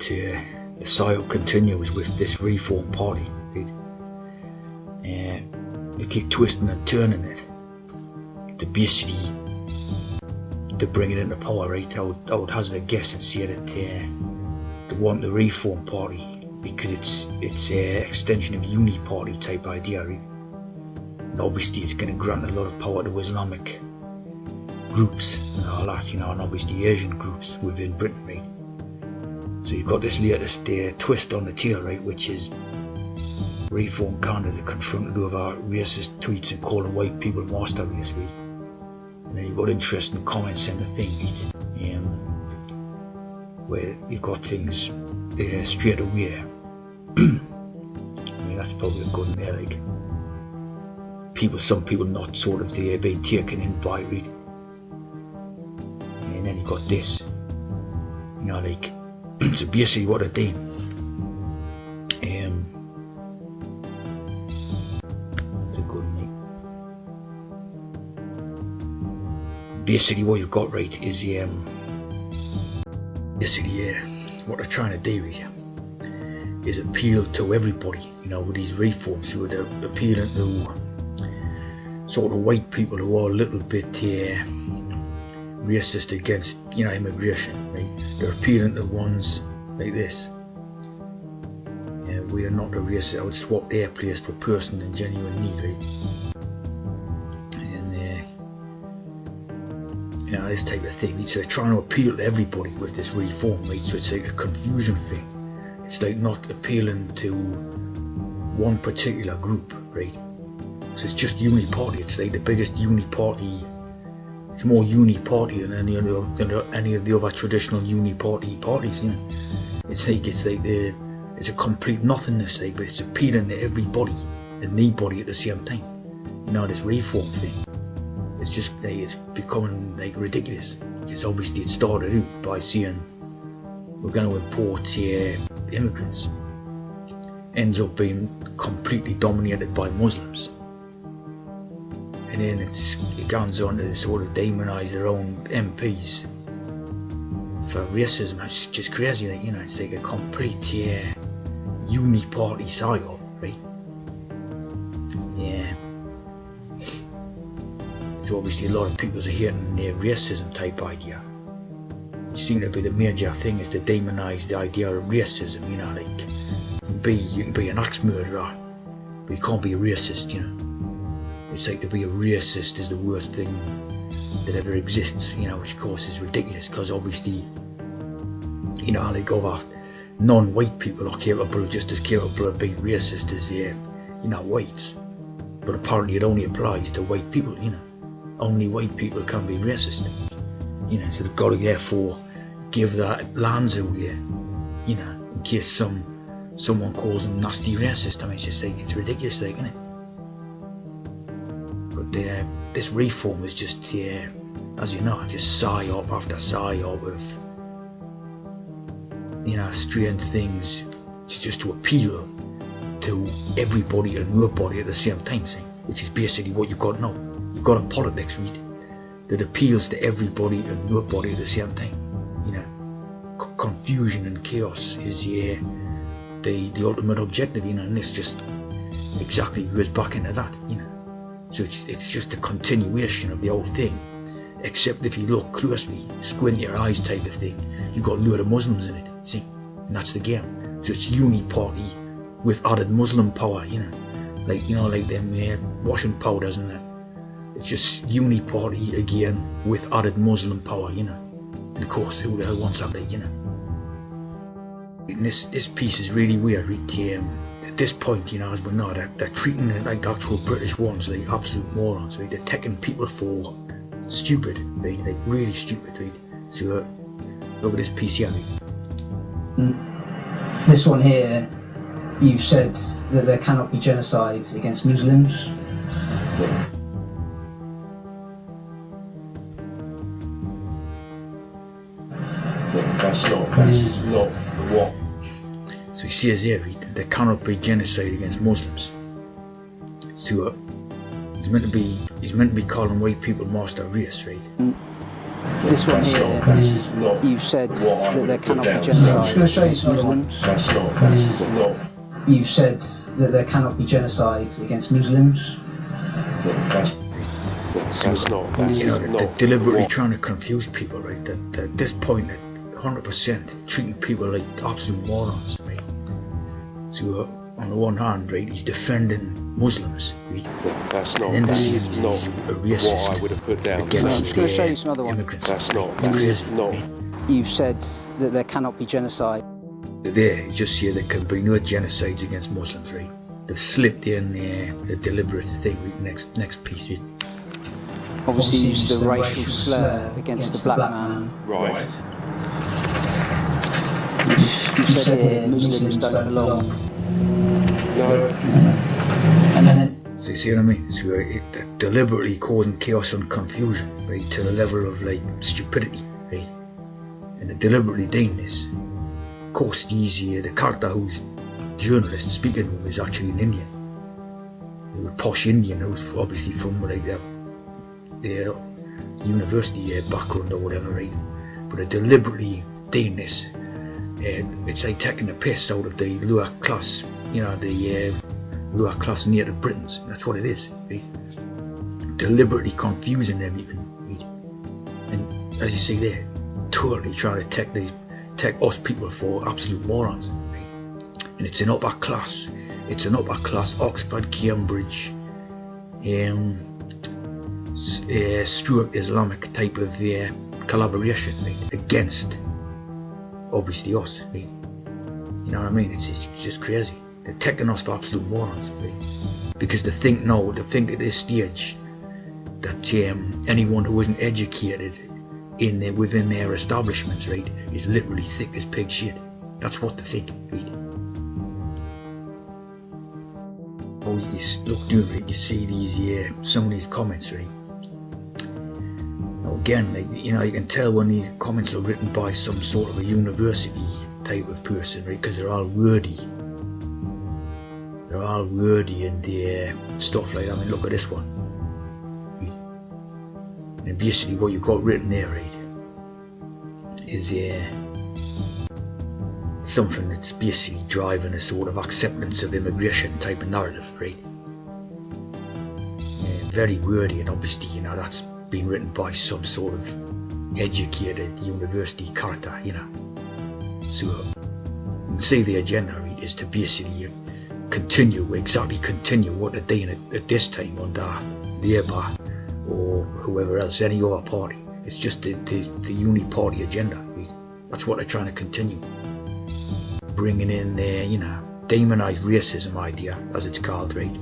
the Psy Op continues with this reform party, right? They keep twisting and turning it to basically to bring it into power, right? I would hazard a guess and say that they want the reform party because it's an extension of uni-party type idea, right? And obviously it's going to grant a lot of power to Islamic groups and all that, and obviously Asian groups within Britain, right? So you've got this latest twist on the tail, right, which is Reform Canada confronted over racist tweets and calling white people master race, right? And then you've got interesting comments in the thing, right? Where you've got things straight away. I mean, that's probably a good one there, like some people not sort of being taken in by it. And then you got this, like, so basically what they're doing, that's a good one, right? Basically what you've got, right, is basically what they're trying to do, right, is appeal to everybody, with these reforms. So they're appealing to sort of white people who are a little bit racist against immigration, right? They're appealing to ones like this. We are not a racist. I would swap their place for person in genuine need, right? And this type of thing, right? So they're trying to appeal to everybody with this reform, right? So it's like a confusion thing. It's like not appealing to one particular group, right? So it's just uni-party. It's like the biggest uni-party. It's more uni-party than any of the other traditional uni-party parties. It's a complete nothingness, like, but it's appealing to everybody and anybody at the same time. This reform thing. It's just it's becoming like ridiculous. It's obviously it started out by saying we're going to import immigrants. Ends up being completely dominated by Muslims. And then it goes on to sort of demonise their own MPs for racism. It's just crazy, like, it's like a complete uni-party Psy Op, right? Yeah. So obviously a lot of people are hearing the racism type idea. It seems to be the major thing is to demonise the idea of racism, like you can be an axe murderer, but you can't be a racist, It's like to be a racist is the worst thing that ever exists, which of course is ridiculous because obviously, like over non-white people are just as capable of being racist as whites. But apparently it only applies to white people, Only white people can be racist, so they've got to therefore give that lands away, in case someone calls them nasty racist. I mean, it's just like, it's ridiculous, like, isn't it? This reform is just, as you know, just Psy Op after Psy Op of, strange things just to appeal to everybody and nobody at the same time, which is basically what you've got now. You've got a politics, right, that appeals to everybody and nobody at the same time. Confusion and chaos is the ultimate objective, and this just exactly goes back into that, So it's just a continuation of the old thing, except if you look closely, squint your eyes type of thing, you've got a load of Muslims in it, see? And that's the game. So it's uni-party with added Muslim power, like them washing powders and that. It's just uni-party again with added Muslim power, And of course, who the hell wants that, like, And this piece is really weird, right? At this point, as we know, they're treating it like actual British ones, like absolute morons, right? They're taking people for stupid, right? Like really stupid, right? So look at this piece here, right? This one here, you've said that there cannot be genocide against Muslims. That's not what. So he says here, right, there cannot be genocide against Muslims. So he's meant to be calling white people master race, right? This one That's here, not you've said what I that would there have put cannot down. be genocide That's against Muslims. not. You've said that there cannot be genocide against Muslims. That's not. They're deliberately trying to confuse people, right? That at this point, at 100% treating people like absolute morons, right? So on the one hand, right, he's defending Muslims, right? That's not. And then That's he's not a racist what I would have put down. against I'm just going to show you some other ones. immigrants. That's not. It's crazy. Not. You've said that there cannot be genocide. There, you just say there can be no genocides against Muslims, right? They've slipped in a deliberate thing. Right? Next piece. Right? Obviously used the racial slur against the black man. Right. You've said here Muslims don't belong. No. And then So you see what I mean? So they're deliberately causing chaos and confusion, right, to the level of like stupidity, right? And they're deliberately doing this. Of course, the character who's journalist speaking to him is actually an Indian, a posh Indian who's obviously from like their university background or whatever, right? But they're deliberately doing this. It's like taking the piss out of the lower class, the lower class native Britons. That's what it is, right? Deliberately confusing everything, right? And as you see there, totally trying to take us people for absolute morons, right? And it's an upper class Oxford, Cambridge, Stuart Islamic type of collaboration, right? Against obviously us, right? You know what I mean? It's just crazy. They're taking us for absolute morons, right? Because they think at this stage that anyone who isn't educated within their establishments, right, is literally thick as pig shit. That's what they think, right? Oh, you look down, right? You see these some of these comments, right? Now again, like, you can tell when these comments are written by some sort of a university type of person, right? Because they're all wordy. They're all wordy and stuff like that. I mean, look at this one. And basically what you've got written there, right, is something that's basically driving a sort of acceptance of immigration type of narrative, right? Very wordy, and obviously, that's been written by some sort of educated university character, So you can see the agenda, right, is to basically continue what they're doing at this time under Labour or whoever else, any other party. It's just the uni party agenda, right? That's what they're trying to continue. Bringing in demonised racism idea, as it's called, right?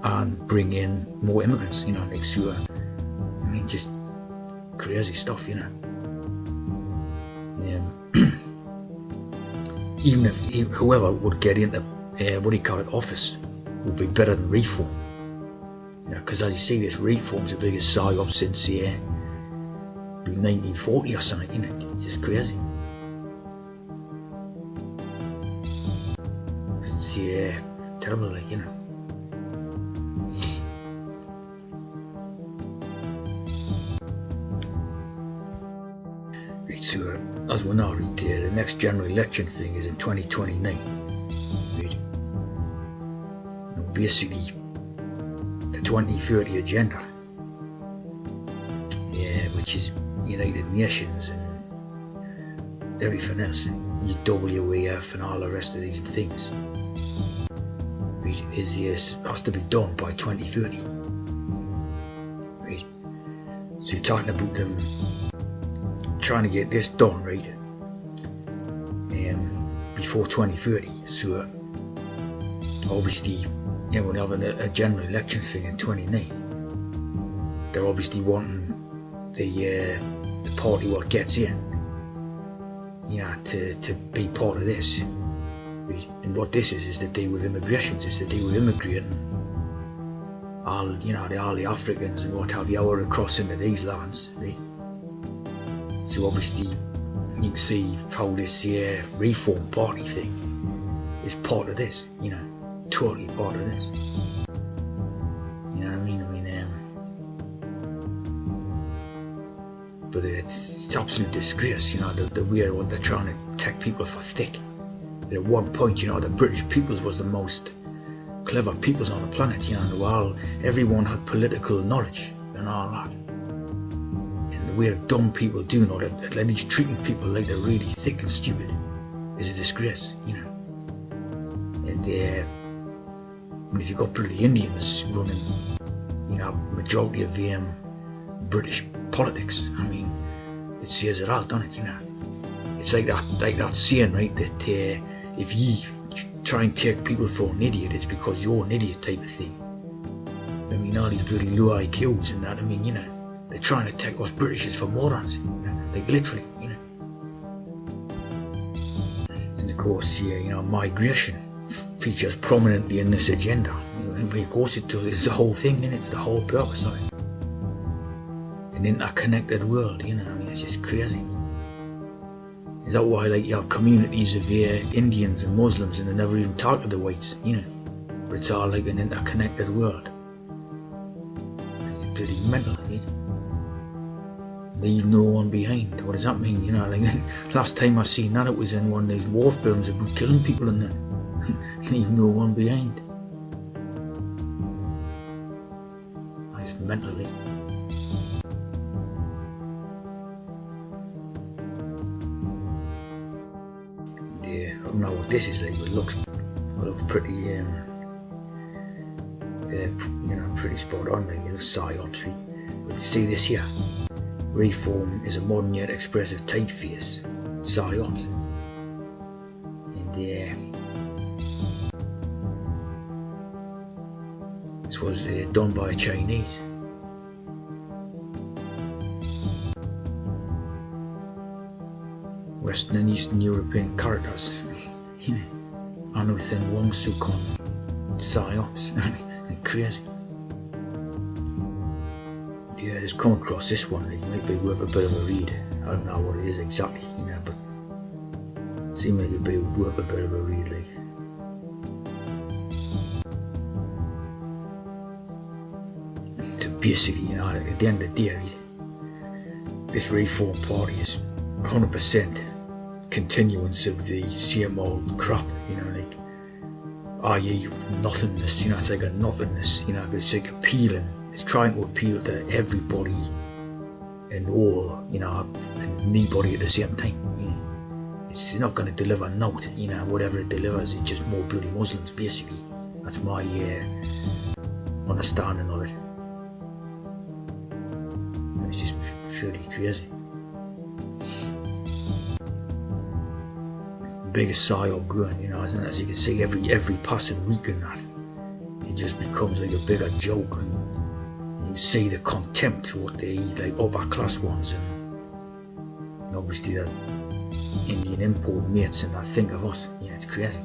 And bring in more immigrants, like sure. I mean, just crazy stuff, Even if whoever would get into office would be better than reform. Because as you see, this reform's the biggest Psy Op since 1940 or something, It's just crazy. It's terrible, like, Right, so as we know, right, the next general election thing is in 2029. Right. Now, basically, the 2030 agenda, which is United Nations and everything else, WEF and all the rest of these things, right, has to be done by 2030. Right. So you're talking about them trying to get this done, right, before 2030. So obviously, we're having a general election thing in 29. They're obviously wanting the party what gets in, to be part of this. Right? And what this is to do with immigrations, is to do with immigrating all the Africans and what have you who are crossing into these lands, right? So obviously you can see how this reform party thing is part of this, totally part of this. You know what I mean? But it's absolute disgrace, you know, the way what they're trying to take people for thick. At one point, you know, the British peoples was the most clever peoples on the planet, you know, while everyone had political knowledge and all that. And the way of dumb people do know that at least treating people like they're really thick and stupid is a disgrace, you know. And I mean, if you've got bloody Indians running, you know, majority of British politics, I mean, it says it all, doesn't it, you know. It's like that saying, right, that if you try and take people for an idiot, it's because you're an idiot type of thing. I mean, all these bloody low IQs and that, I mean, you know, they're trying to take us Britishers for morons, you know, like literally, you know. And of course, yeah, you know, migration features prominently in this agenda. And of course it does, it's the whole thing, and it's the whole purpose of it. An interconnected world, you know, I mean, it's just crazy. Is that why, like, you have communities of Indians and Muslims and they never even talk to the whites, you know? But it's all like an interconnected world. It's bloody mental, right? Leave no one behind. What does that mean, you know? Like, last time I seen that, it was in one of these war films about killing people in there. Leave no one behind. It's mental, right? I don't know what this is like, but it looks pretty, you know, pretty spot on, like, it's Psy Op. But you see this here, reform is a modern yet expressive typeface, Psy Op. And this was done by a Chinese. Western and Eastern European characters. Anothen Wong Sukon, Psy Ops, crazy. Yeah, just come across this one, it might be worth a bit of a read. I don't know what it is exactly, you know, but it seems like it'd be worth a bit of a read, like. So basically, you know, at the end of the day, this Reform Party is 100% continuance of the same old crap, you know, like, i.e. nothingness, you know, it's like a nothingness, you know, it's like appealing, it's trying to appeal to everybody and all, you know, and anybody at the same time, you know. It's not going to deliver note, you know, whatever it delivers, it's just more bloody Muslims, basically. That's my understanding of it. It's just really crazy. Biggest Psy Op going, you know, as you can see, every passing week and that, it just becomes like a bigger joke, and you see the contempt for what they eat, like upper class ones, and obviously that Indian import mates, and I think of us, yeah, it's crazy.